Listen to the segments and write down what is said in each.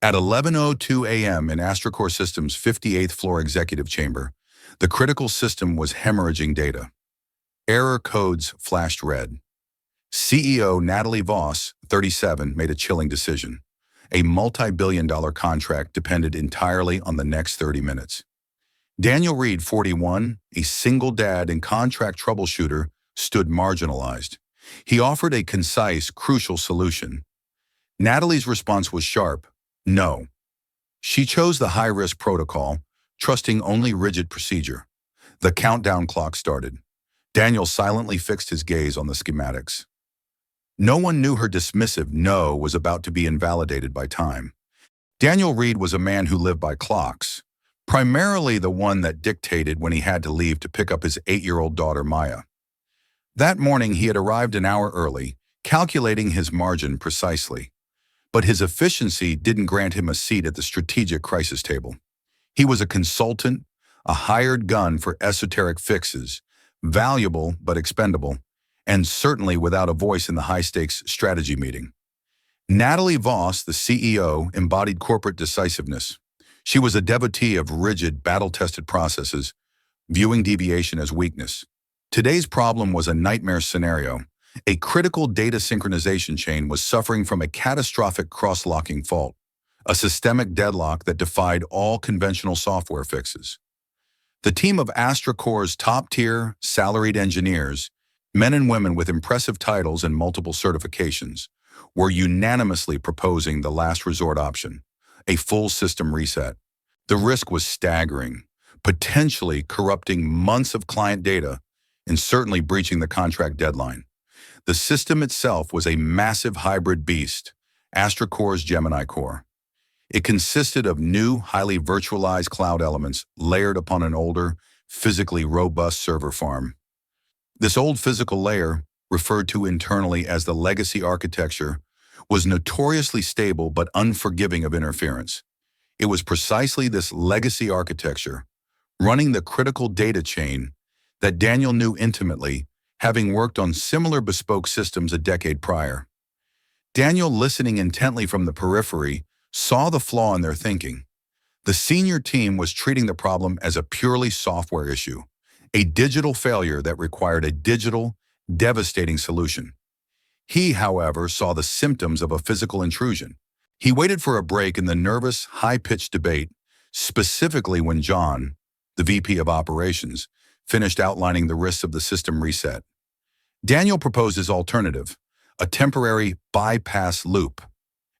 At 11:02 a.m. in AstraCore Systems' 58th floor executive chamber, the critical system was hemorrhaging data. Error codes flashed red. CEO Natalie Voss, 37, made a chilling decision. A multi-billion-dollar contract depended entirely on the next 30 minutes. Daniel Reed, 41, a single dad and contract troubleshooter, stood marginalized. He offered a concise, crucial solution. Natalie's response was sharp: no. She chose the high-risk protocol, trusting only rigid procedure. The countdown clock started. Daniel silently fixed his gaze on the schematics. No one knew her dismissive no was about to be invalidated by time. Daniel Reed was a man who lived by clocks, primarily the one that dictated when he had to leave to pick up his 8-year-old daughter Maya. That morning he had arrived an hour early, calculating his margin precisely. But his efficiency didn't grant him a seat at the strategic crisis table. He was a consultant, a hired gun for esoteric fixes, valuable but expendable, and certainly without a voice in the high-stakes strategy meeting. Natalie Voss, the CEO, embodied corporate decisiveness. She was a devotee of rigid, battle-tested processes, viewing deviation as weakness. Today's problem was a nightmare scenario. A critical data synchronization chain was suffering from a catastrophic cross-locking fault, a systemic deadlock that defied all conventional software fixes. The team of AstraCore's top-tier, salaried engineers, men and women with impressive titles and multiple certifications, were unanimously proposing the last resort option, a full system reset. The risk was staggering, potentially corrupting months of client data and certainly breaching the contract deadline. The system itself was a massive hybrid beast, AstraCore's Gemini Core. It consisted of new, highly virtualized cloud elements layered upon an older, physically robust server farm. This old physical layer, referred to internally as the legacy architecture, was notoriously stable but unforgiving of interference. It was precisely this legacy architecture, running the critical data chain, that Daniel knew intimately, having worked on similar bespoke systems a decade prior. Daniel, listening intently from the periphery, saw the flaw in their thinking. The senior team was treating the problem as a purely software issue, a digital failure that required a digital, devastating solution. He, however, saw the symptoms of a physical intrusion. He waited for a break in the nervous, high-pitched debate, specifically when John, the VP of Operations, finished outlining the risks of the system reset. Daniel proposed his alternative, a temporary bypass loop.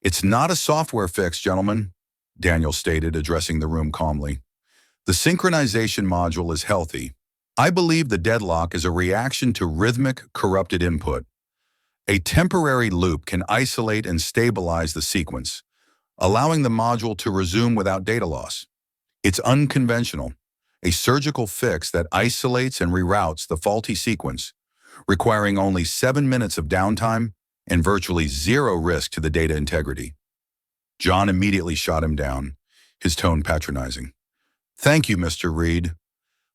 "It's not a software fix, gentlemen," Daniel stated, addressing the room calmly. "The synchronization module is healthy. I believe the deadlock is a reaction to rhythmic, corrupted input. A temporary loop can isolate and stabilize the sequence, allowing the module to resume without data loss. It's unconventional, a surgical fix that isolates and reroutes the faulty sequence, requiring only 7 minutes of downtime and virtually zero risk to the data integrity." John immediately shot him down, his tone patronizing. "Thank you, Mr. Reed.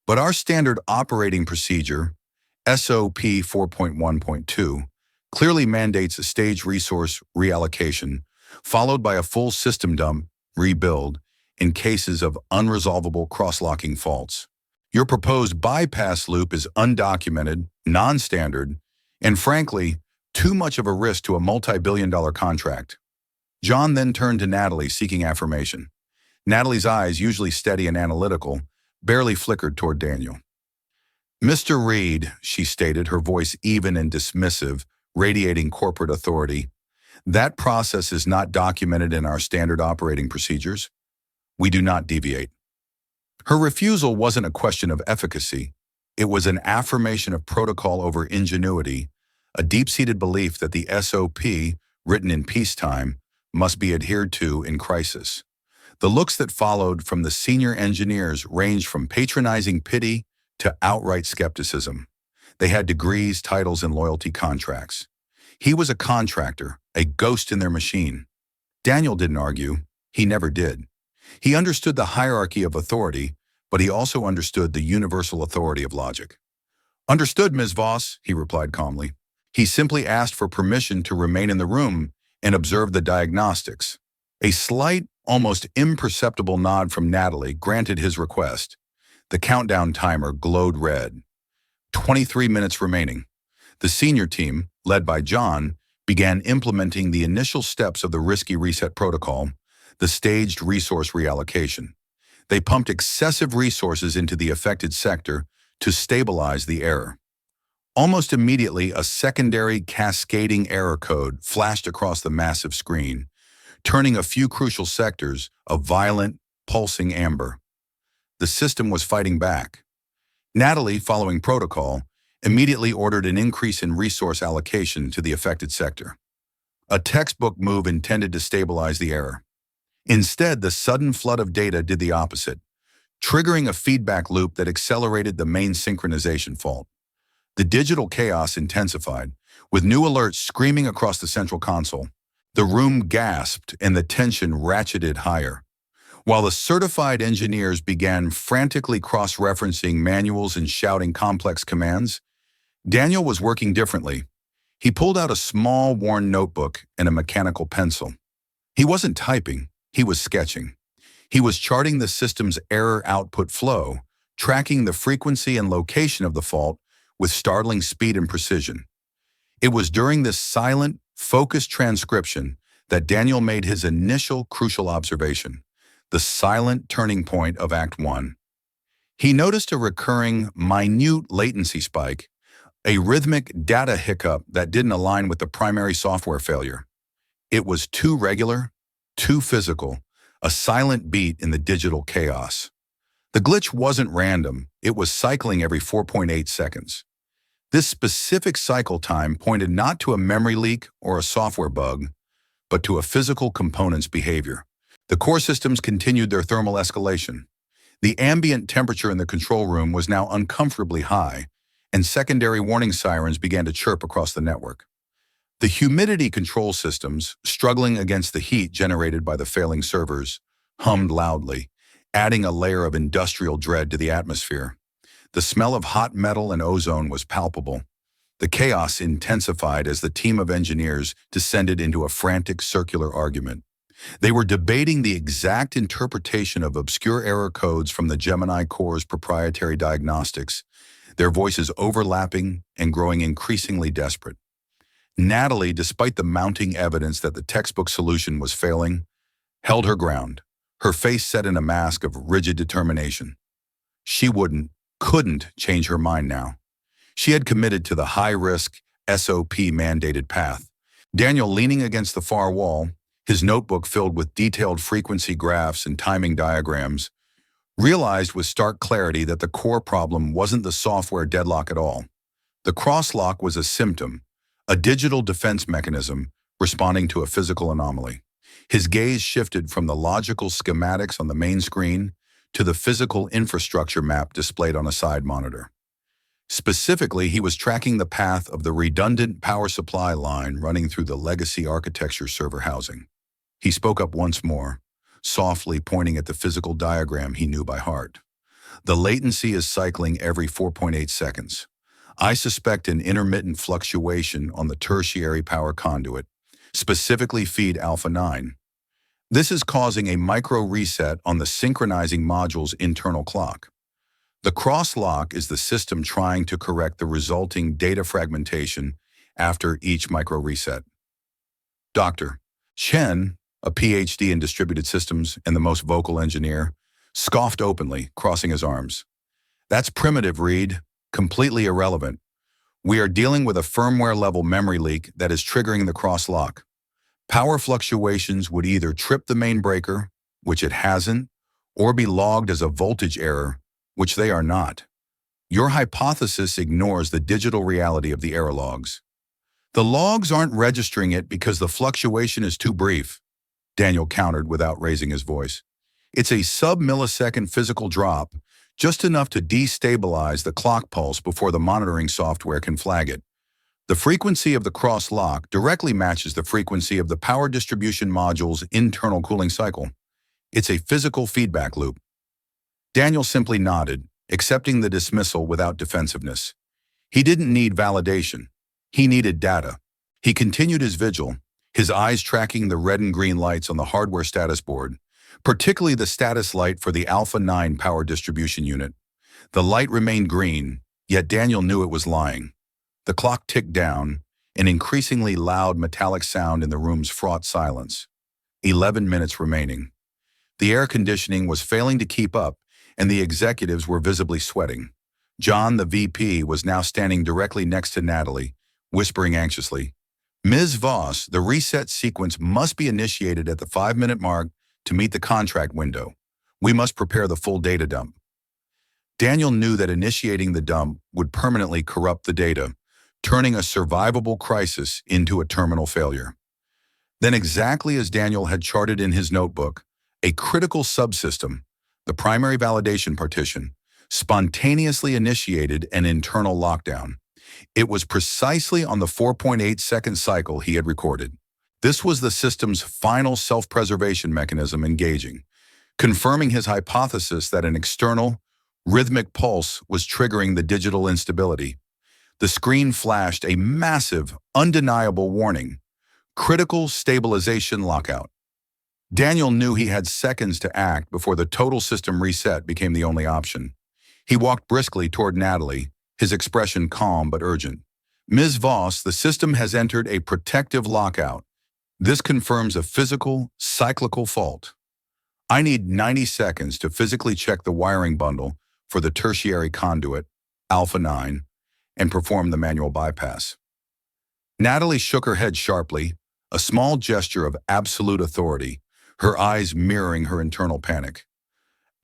But our standard operating procedure, SOP 4.1.2, clearly mandates a staged resource reallocation, followed by a full system dump, rebuild, in cases of unresolvable cross-locking faults. Your proposed bypass loop is undocumented, non-standard, and frankly, too much of a risk to a multi-billion-dollar contract." John then turned to Natalie, seeking affirmation. Natalie's eyes, usually steady and analytical, barely flickered toward Daniel. "Mr. Reed," she stated, her voice even and dismissive, radiating corporate authority, "that process is not documented in our standard operating procedures. We do not deviate." Her refusal wasn't a question of efficacy. It was an affirmation of protocol over ingenuity, a deep-seated belief that the SOP, written in peacetime, must be adhered to in crisis. The looks that followed from the senior engineers ranged from patronizing pity to outright skepticism. They had degrees, titles, and loyalty contracts. He was a contractor, a ghost in their machine. Daniel didn't argue. He never did. He understood the hierarchy of authority, but he also understood the universal authority of logic. "Understood, Ms. Voss," he replied calmly. He simply asked for permission to remain in the room and observe the diagnostics. A slight, Almost imperceptible nod from Natalie granted his request. The countdown timer glowed red. 23 minutes remaining. The senior team, led by John, began implementing the initial steps of the risky reset protocol, the staged resource reallocation. They pumped excessive resources into the affected sector to stabilize the error. Almost immediately, a secondary cascading error code flashed across the massive screen, turning a few crucial sectors of violent, pulsing amber. The system was fighting back. Natalie, following protocol, immediately ordered an increase in resource allocation to the affected sector. A textbook move intended to stabilize the error. Instead, the sudden flood of data did the opposite, triggering a feedback loop that accelerated the main synchronization fault. The digital chaos intensified, with new alerts screaming across the central console. The room gasped and the tension ratcheted higher. While the certified engineers began frantically cross-referencing manuals and shouting complex commands, Daniel was working differently. He pulled out a small, worn notebook and a mechanical pencil. He wasn't typing, he was sketching. He was charting the system's error output flow, tracking the frequency and location of the fault with startling speed and precision. It was during this silent, focused transcription that Daniel made his initial crucial observation, the silent turning point of Act 1. He noticed a recurring, minute latency spike, a rhythmic data hiccup that didn't align with the primary software failure. It was too regular, too physical, a silent beat in the digital chaos. The glitch wasn't random, it was cycling every 4.8 seconds. This specific cycle time pointed not to a memory leak or a software bug, but to a physical component's behavior. The core systems continued their thermal escalation. The ambient temperature in the control room was now uncomfortably high, and secondary warning sirens began to chirp across the network. The humidity control systems, struggling against the heat generated by the failing servers, hummed loudly, adding a layer of industrial dread to the atmosphere. The smell of hot metal and ozone was palpable. The chaos intensified as the team of engineers descended into a frantic circular argument. They were debating the exact interpretation of obscure error codes from the Gemini Core's proprietary diagnostics, their voices overlapping and growing increasingly desperate. Natalie, despite the mounting evidence that the textbook solution was failing, held her ground, her face set in a mask of rigid determination. She couldn't change her mind now. She had committed to the high-risk, SOP-mandated path. Daniel, leaning against the far wall, his notebook filled with detailed frequency graphs and timing diagrams, realized with stark clarity that the core problem wasn't the software deadlock at all. The crosslock was a symptom, a digital defense mechanism responding to a physical anomaly. His gaze shifted from the logical schematics on the main screen to the physical infrastructure map displayed on a side monitor. Specifically, he was tracking the path of the redundant power supply line running through the legacy architecture server housing. He spoke up once more, softly pointing at the physical diagram he knew by heart. The latency is cycling every 4.8 seconds. I suspect an intermittent fluctuation on the tertiary power conduit, specifically feed Alpha 9. This is causing a micro-reset on the synchronizing module's internal clock. The cross-lock is the system trying to correct the resulting data fragmentation after each micro-reset. Dr. Chen, a PhD in distributed systems and the most vocal engineer, scoffed openly, crossing his arms. That's primitive, Reed, completely irrelevant. We are dealing with a firmware-level memory leak that is triggering the cross-lock. Power fluctuations would either trip the main breaker, which it hasn't, or be logged as a voltage error, which they are not. Your hypothesis ignores the digital reality of the error logs. The logs aren't registering it because the fluctuation is too brief, Daniel countered without raising his voice. It's a sub-millisecond physical drop, just enough to destabilize the clock pulse before the monitoring software can flag it. The frequency of the cross-lock directly matches the frequency of the power distribution module's internal cooling cycle. It's a physical feedback loop. Daniel simply nodded, accepting the dismissal without defensiveness. He didn't need validation. He needed data. He continued his vigil, his eyes tracking the red and green lights on the hardware status board, particularly the status light for the Alpha 9 power distribution unit. The light remained green, yet Daniel knew it was lying. The clock ticked down, an increasingly loud metallic sound in the room's fraught silence. 11 minutes remaining. The air conditioning was failing to keep up, and the executives were visibly sweating. John, the VP, was now standing directly next to Natalie, whispering anxiously, "Ms. Voss, the reset sequence must be initiated at the 5-minute mark to meet the contract window. We must prepare the full data dump." Daniel knew that initiating the dump would permanently corrupt the data, turning a survivable crisis into a terminal failure. Then, exactly as Daniel had charted in his notebook, a critical subsystem, the primary validation partition, spontaneously initiated an internal lockdown. It was precisely on the 4.8-second cycle he had recorded. This was the system's final self-preservation mechanism engaging, confirming his hypothesis that an external, rhythmic pulse was triggering the digital instability. The screen flashed a massive, undeniable warning: critical stabilization lockout. Daniel knew he had seconds to act before the total system reset became the only option. He walked briskly toward Natalie, his expression calm but urgent. "Ms. Voss, the system has entered a protective lockout. This confirms a physical, cyclical fault. I need 90 seconds to physically check the wiring bundle for the tertiary conduit, Alpha 9, and perform the manual bypass." Natalie shook her head sharply, a small gesture of absolute authority, her eyes mirroring her internal panic.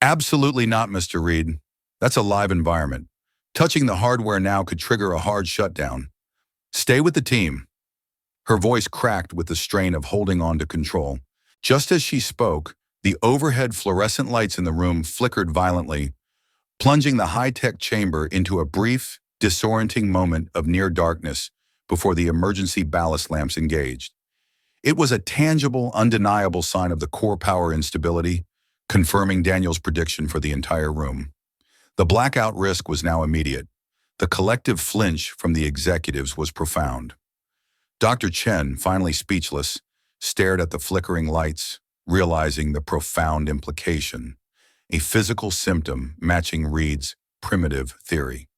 "Absolutely not, Mr. Reed. That's a live environment. Touching the hardware now could trigger a hard shutdown. Stay with the team." Her voice cracked with the strain of holding on to control. Just as she spoke, the overhead fluorescent lights in the room flickered violently, plunging the high-tech chamber into a brief, disorienting moment of near darkness before the emergency ballast lamps engaged. It was a tangible, undeniable sign of the core power instability, confirming Daniel's prediction for the entire room. The blackout risk was now immediate. The collective flinch from the executives was profound. Dr. Chen, finally speechless, stared at the flickering lights, realizing the profound implication, a physical symptom matching Reed's primitive theory.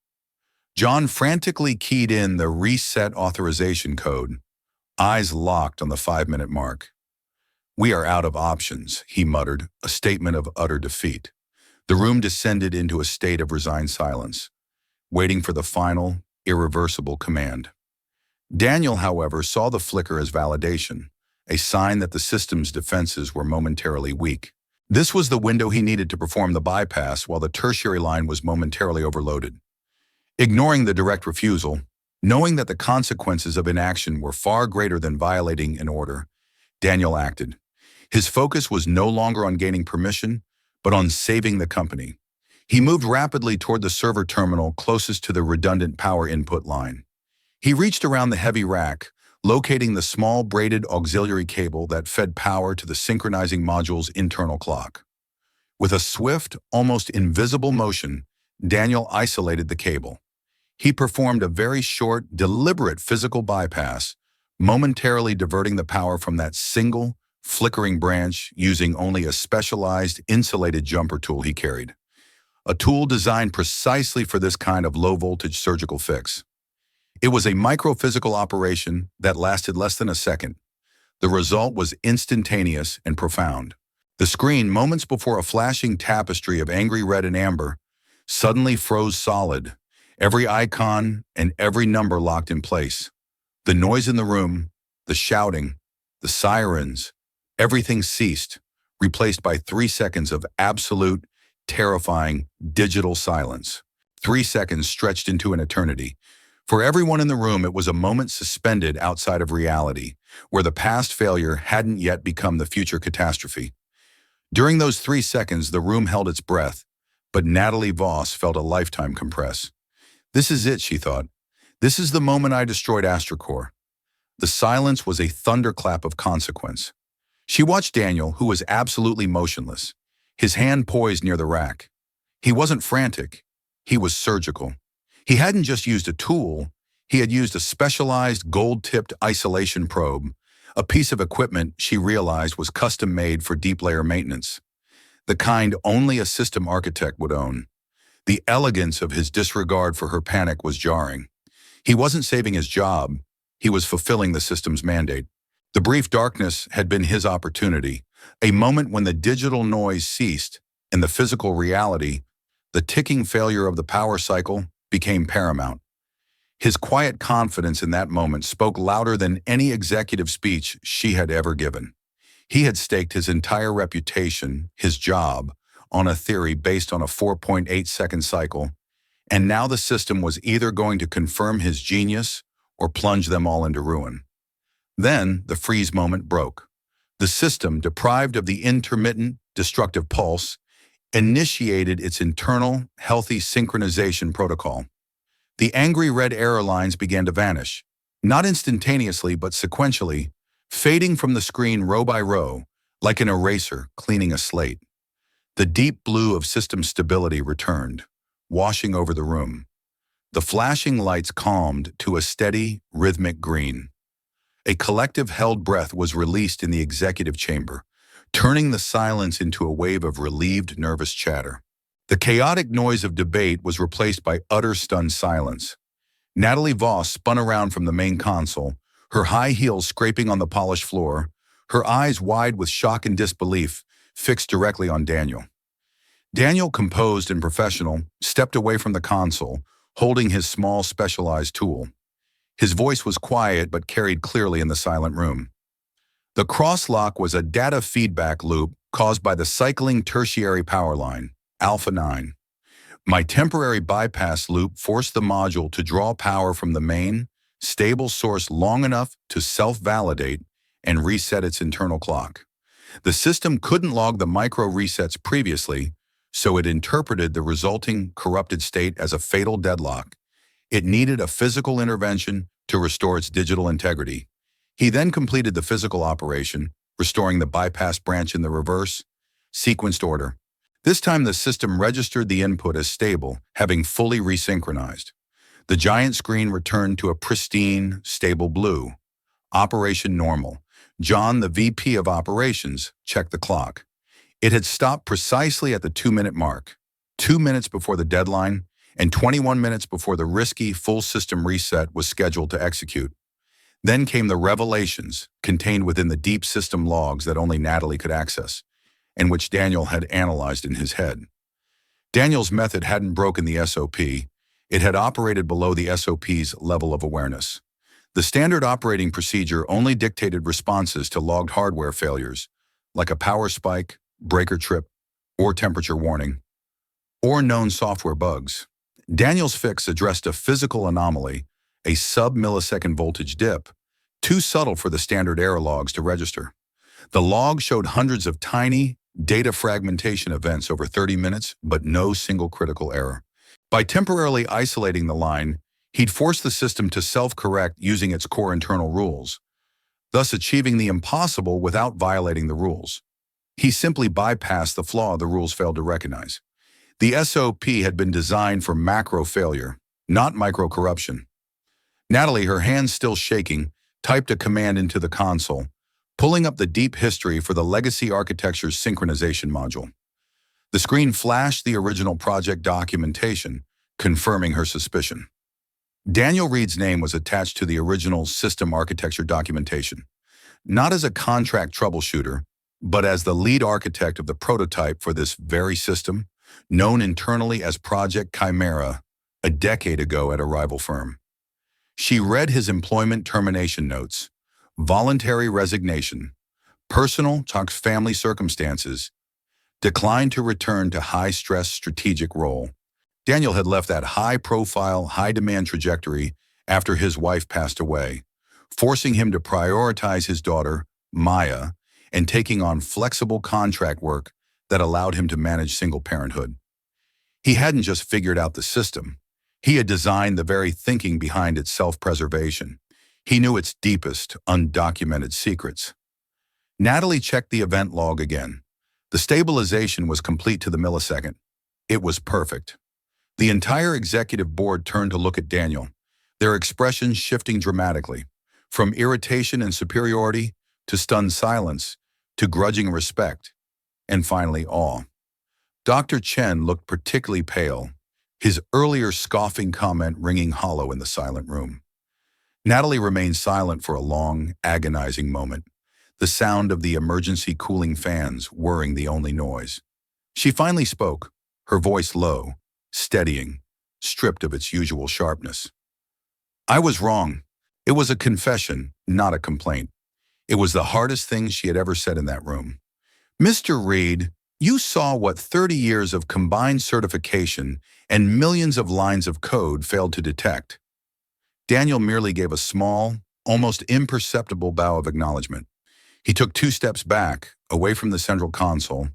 John frantically keyed in the reset authorization code, eyes locked on the 5-minute mark. "We are out of options," he muttered, a statement of utter defeat. The room descended into a state of resigned silence, waiting for the final, irreversible command. Daniel, however, saw the flicker as validation, a sign that the system's defenses were momentarily weak. This was the window he needed to perform the bypass while the tertiary line was momentarily overloaded. Ignoring the direct refusal, knowing that the consequences of inaction were far greater than violating an order, Daniel acted. His focus was no longer on gaining permission, but on saving the company. He moved rapidly toward the server terminal closest to the redundant power input line. He reached around the heavy rack, locating the small braided auxiliary cable that fed power to the synchronizing module's internal clock. With a swift, almost invisible motion, Daniel isolated the cable. He performed a very short, deliberate physical bypass, momentarily diverting the power from that single, flickering branch using only a specialized, insulated jumper tool he carried. A tool designed precisely for this kind of low-voltage surgical fix. It was a microphysical operation that lasted less than a second. The result was instantaneous and profound. The screen, moments before a flashing tapestry of angry red and amber, suddenly froze solid, every icon and every number locked in place. The noise in the room, the shouting, the sirens, everything ceased, replaced by 3 seconds of absolute, terrifying, digital silence. 3 seconds stretched into an eternity. For everyone in the room, it was a moment suspended outside of reality, where the past failure hadn't yet become the future catastrophe. During those 3 seconds, the room held its breath, but Natalie Voss felt a lifetime compress. "This is it," she thought. "This is the moment I destroyed AstroCore." The silence was a thunderclap of consequence. She watched Daniel, who was absolutely motionless, his hand poised near the rack. He wasn't frantic. He was surgical. He hadn't just used a tool. He had used a specialized gold-tipped isolation probe, a piece of equipment she realized was custom-made for deep-layer maintenance, the kind only a system architect would own. The elegance of his disregard for her panic was jarring. He wasn't saving his job, he was fulfilling the system's mandate. The brief darkness had been his opportunity, a moment when the digital noise ceased and the physical reality, the ticking failure of the power cycle, became paramount. His quiet confidence in that moment spoke louder than any executive speech she had ever given. He had staked his entire reputation, his job, on a theory based on a 4.8-second cycle, and now the system was either going to confirm his genius or plunge them all into ruin. Then the freeze moment broke. The system, deprived of the intermittent, destructive pulse, initiated its internal, healthy synchronization protocol. The angry red error lines began to vanish, not instantaneously but sequentially, fading from the screen row by row, like an eraser cleaning a slate. The deep blue of system stability returned, washing over the room. The flashing lights calmed to a steady, rhythmic green. A collective held breath was released in the executive chamber, turning the silence into a wave of relieved, nervous chatter. The chaotic noise of debate was replaced by utter stunned silence. Natalie Voss spun around from the main console, her high heels scraping on the polished floor, her eyes wide with shock and disbelief, fixed directly on Daniel. Daniel, composed and professional, stepped away from the console, holding his small, specialized tool. His voice was quiet but carried clearly in the silent room. The crosslock was a data feedback loop caused by the cycling tertiary power line, Alpha 9. My temporary bypass loop forced the module to draw power from the main, stable source long enough to self-validate and reset its internal clock. The system couldn't log the micro resets previously, so it interpreted the resulting corrupted state as a fatal deadlock. It needed a physical intervention to restore its digital integrity. He then completed the physical operation, restoring the bypass branch in the reverse, sequenced order. This time the system registered the input as stable, having fully resynchronized. The giant screen returned to a pristine, stable blue. Operation normal. John, the VP of Operations, checked the clock. It had stopped precisely at the 2-minute mark, 2 minutes before the deadline, and 21 minutes before the risky full system reset was scheduled to execute. Then came the revelations contained within the deep system logs that only Natalie could access, and which Daniel had analyzed in his head. Daniel's method hadn't broken the SOP. It had operated below the SOP's level of awareness. The standard operating procedure only dictated responses to logged hardware failures, like a power spike, breaker trip, or temperature warning, or known software bugs. Daniel's fix addressed a physical anomaly, a sub-millisecond voltage dip, too subtle for the standard error logs to register. The log showed hundreds of tiny, data fragmentation events over 30 minutes, but no single critical error. By temporarily isolating the line, he'd forced the system to self-correct using its core internal rules, thus achieving the impossible without violating the rules. He simply bypassed the flaw the rules failed to recognize. The SOP had been designed for macro failure, not micro corruption. Natalie, her hands still shaking, typed a command into the console, pulling up the deep history for the legacy architecture's synchronization module. The screen flashed the original project documentation, confirming her suspicion. Daniel Reed's name was attached to the original system architecture documentation, not as a contract troubleshooter, but as the lead architect of the prototype for this very system, known internally as Project Chimera, a decade ago at a rival firm. She read his employment termination notes, voluntary resignation, personal / family circumstances, declined to return to high-stress strategic role. Daniel had left that high-profile, high-demand trajectory after his wife passed away, forcing him to prioritize his daughter, Maya, and taking on flexible contract work that allowed him to manage single parenthood. He hadn't just figured out the system. He had designed the very thinking behind its self-preservation. He knew its deepest, undocumented secrets. Natalie checked the event log again. The stabilization was complete to the millisecond. It was perfect. The entire executive board turned to look at Daniel, their expressions shifting dramatically, from irritation and superiority to stunned silence, to grudging respect, and finally awe. Dr. Chen looked particularly pale, his earlier scoffing comment ringing hollow in the silent room. Natalie remained silent for a long, agonizing moment, the sound of the emergency cooling fans whirring the only noise. She finally spoke, her voice low, steadying, stripped of its usual sharpness. "I was wrong. It was a confession, not a complaint." It was the hardest thing she had ever said in that room. "Mr. Reed, you saw what 30 years of combined certification and millions of lines of code failed to detect." Daniel merely gave a small, almost imperceptible bow of acknowledgement. He took 2 steps back, away from the central console,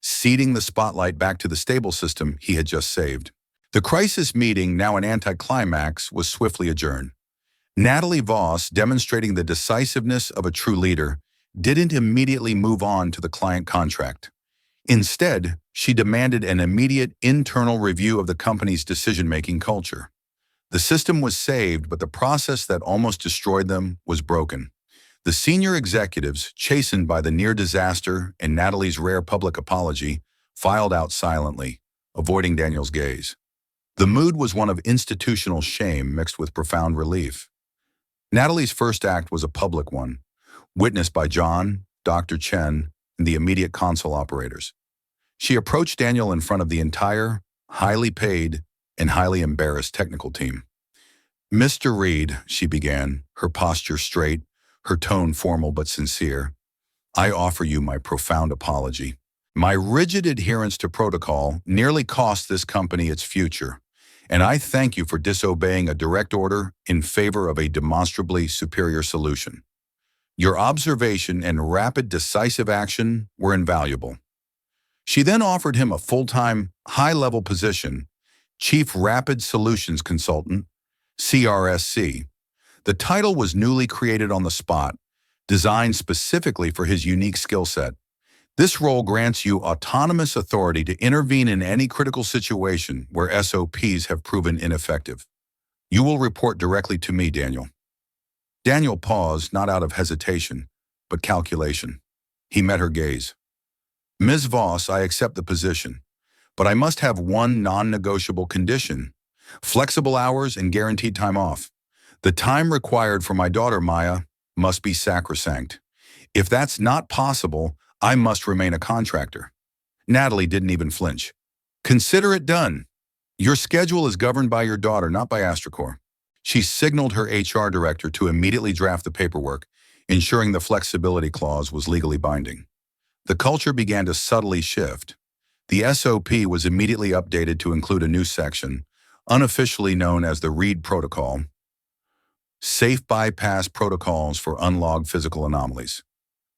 ceding the spotlight back to the stable system he had just saved. The crisis meeting, now an anticlimax, was swiftly adjourned. Natalie Voss, demonstrating the decisiveness of a true leader, didn't immediately move on to the client contract. Instead, she demanded an immediate internal review of the company's decision-making culture. The system was saved, but the process that almost destroyed them was broken. The senior executives, chastened by the near disaster and Natalie's rare public apology, filed out silently, avoiding Daniel's gaze. The mood was one of institutional shame mixed with profound relief. Natalie's first act was a public one, witnessed by John, Dr. Chen, and the immediate console operators. She approached Daniel in front of the entire, highly paid, and highly embarrassed technical team. "Mr. Reed," she began, her posture straight, her tone formal but sincere, "I offer you my profound apology. My rigid adherence to protocol nearly cost this company its future, and I thank you for disobeying a direct order in favor of a demonstrably superior solution. Your observation and rapid, decisive action were invaluable." She then offered him a full-time, high-level position, Chief Rapid Solutions Consultant, CRSC. The title was newly created on the spot, designed specifically for his unique skill set. This role grants you autonomous authority to intervene in any critical situation where SOPs have proven ineffective. You will report directly to me, Daniel. Daniel paused, not out of hesitation, but calculation. He met her gaze. "Ms. Voss, I accept the position, but I must have one non-negotiable condition: flexible hours and guaranteed time off. The time required for my daughter, Maya, must be sacrosanct. If that's not possible, I must remain a contractor." Natalie didn't even flinch. "Consider it done. Your schedule is governed by your daughter, not by Astrocor." She signaled her HR director to immediately draft the paperwork, ensuring the flexibility clause was legally binding. The culture began to subtly shift. The SOP was immediately updated to include a new section, unofficially known as the Reed Protocol, Safe Bypass Protocols for Unlogged Physical Anomalies,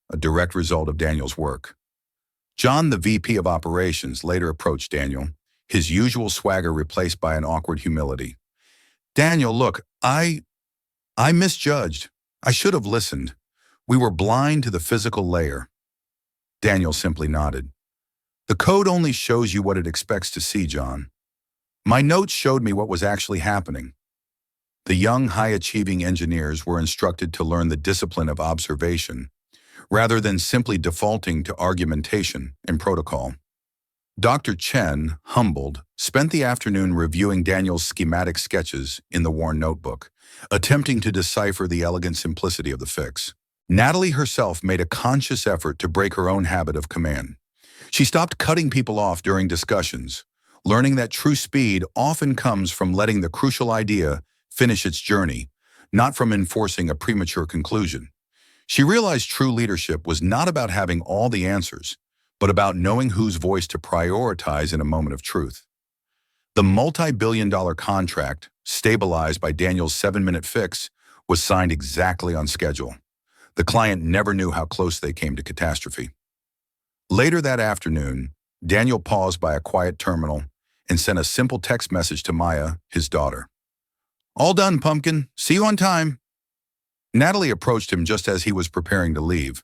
a direct result of Daniel's work. John, the VP of Operations, later approached Daniel, his usual swagger replaced by an awkward humility. "Daniel, look, I misjudged. I should have listened. We were blind to the physical layer." Daniel simply nodded. "The code only shows you what it expects to see, John. My notes showed me what was actually happening." The young, high-achieving engineers were instructed to learn the discipline of observation, rather than simply defaulting to argumentation and protocol. Dr. Chen, humbled, spent the afternoon reviewing Daniel's schematic sketches in the worn notebook, attempting to decipher the elegant simplicity of the fix. Natalie herself made a conscious effort to break her own habit of command. She stopped cutting people off during discussions, learning that true speed often comes from letting the crucial idea finish its journey, not from enforcing a premature conclusion. She realized true leadership was not about having all the answers, but about knowing whose voice to prioritize in a moment of truth. The multi-billion-dollar contract, stabilized by Daniel's 7-minute fix, was signed exactly on schedule. The client never knew how close they came to catastrophe. Later that afternoon, Daniel paused by a quiet terminal and sent a simple text message to Maya, his daughter. "All done, Pumpkin. See you on time." Natalie approached him just as he was preparing to leave,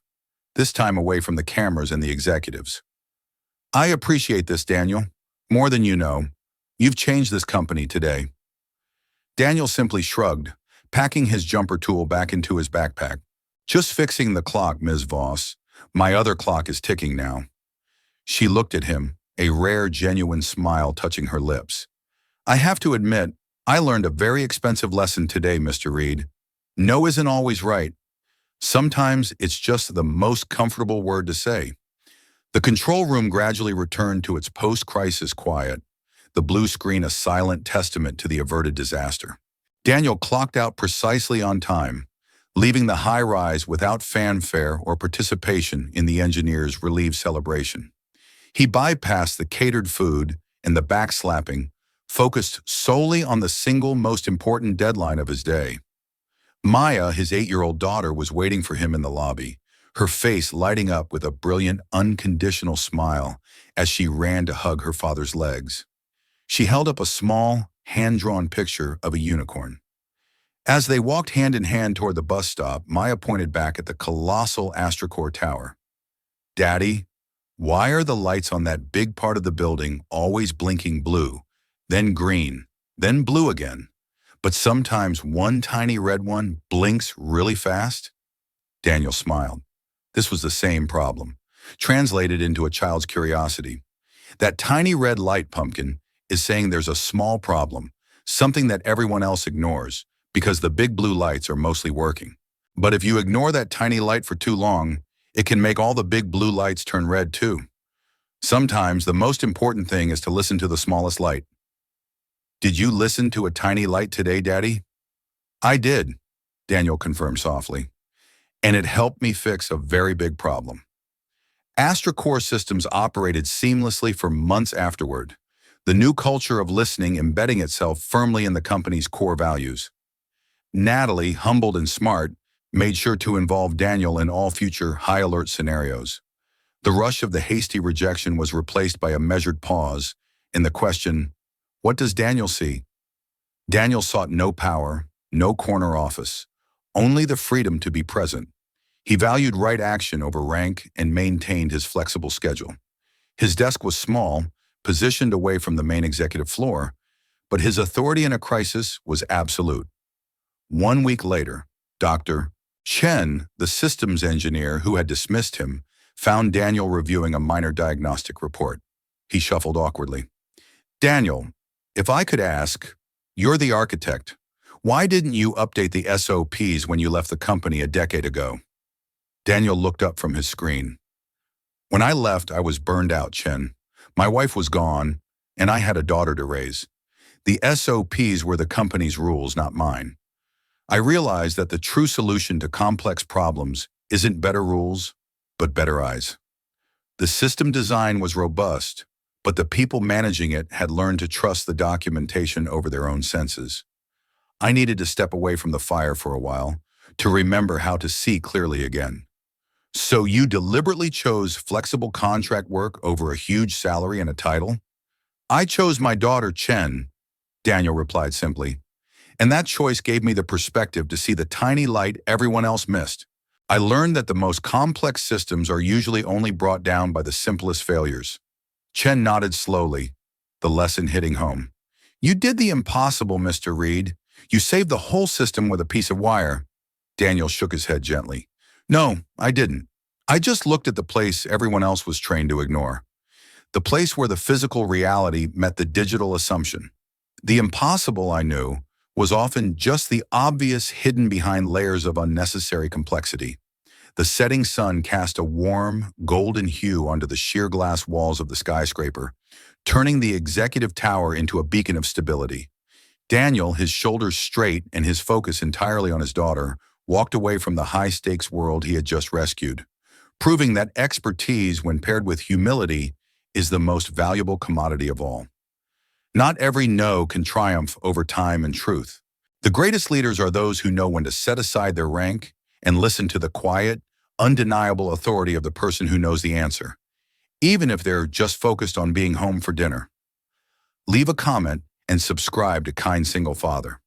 this time away from the cameras and the executives. "I appreciate this, Daniel. More than you know. You've changed this company today." Daniel simply shrugged, packing his jumper tool back into his backpack. Just fixing the clock, Ms. Voss. My other clock is ticking now. She looked at him, a rare, genuine smile touching her lips. I have to admit, I learned a very expensive lesson today, Mr. Reed. No isn't always right. Sometimes it's just the most comfortable word to say. The control room gradually returned to its post-crisis quiet, the blue screen a silent testament to the averted disaster. Daniel clocked out precisely on time, leaving the high-rise without fanfare or participation in the engineers' relieved celebration. He bypassed the catered food and the backslapping, focused solely on the single most important deadline of his day. Maya, his 8-year-old daughter, was waiting for him in the lobby, her face lighting up with a brilliant, unconditional smile as she ran to hug her father's legs. She held up a small, hand-drawn picture of a unicorn. As they walked hand in hand toward the bus stop, Maya pointed back at the colossal AstroCorps tower. Daddy, why are the lights on that big part of the building always blinking blue, then green, then blue again, but sometimes one tiny red one blinks really fast? Daniel smiled. This was the same problem, translated into a child's curiosity. That tiny red light, pumpkin, is saying there's a small problem, something that everyone else ignores, because the big blue lights are mostly working. But if you ignore that tiny light for too long, it can make all the big blue lights turn red too. Sometimes the most important thing is to listen to the smallest light. Did you listen to a tiny light today, Daddy? I did, Daniel confirmed softly. And it helped me fix a very big problem. AstroCorps systems operated seamlessly for months afterward, the new culture of listening embedding itself firmly in the company's core values. Natalie, humbled and smart, made sure to involve Daniel in all future high-alert scenarios. The rush of the hasty rejection was replaced by a measured pause in the question, what does Daniel see? Daniel sought no power, no corner office, only the freedom to be present. He valued right action over rank and maintained his flexible schedule. His desk was small, positioned away from the main executive floor, but his authority in a crisis was absolute. 1 week later, Dr. Chen, the systems engineer who had dismissed him, found Daniel reviewing a minor diagnostic report. He shuffled awkwardly. Daniel, if I could ask, you're the architect. Why didn't you update the SOPs when you left the company a decade ago? Daniel looked up from his screen. When I left, I was burned out, Chen. My wife was gone, and I had a daughter to raise. The SOPs were the company's rules, not mine. I realized that the true solution to complex problems isn't better rules, but better eyes. The system design was robust, but the people managing it had learned to trust the documentation over their own senses. I needed to step away from the fire for a while, to remember how to see clearly again. So you deliberately chose flexible contract work over a huge salary and a title? I chose my daughter, Chen, Daniel replied simply. And that choice gave me the perspective to see the tiny light everyone else missed. I learned that the most complex systems are usually only brought down by the simplest failures. Chen nodded slowly, the lesson hitting home. You did the impossible, Mr. Reed. You saved the whole system with a piece of wire. Daniel shook his head gently. No, I didn't. I just looked at the place everyone else was trained to ignore. The place where the physical reality met the digital assumption. The impossible, I knew, was often just the obvious hidden behind layers of unnecessary complexity. The setting sun cast a warm, golden hue onto the sheer glass walls of the skyscraper, turning the executive tower into a beacon of stability. Daniel, his shoulders straight and his focus entirely on his daughter, walked away from the high-stakes world he had just rescued, proving that expertise, when paired with humility, is the most valuable commodity of all. Not every no can triumph over time and truth. The greatest leaders are those who know when to set aside their rank and listen to the quiet, undeniable authority of the person who knows the answer, even if they're just focused on being home for dinner. Leave a comment and subscribe to Kind Single Father.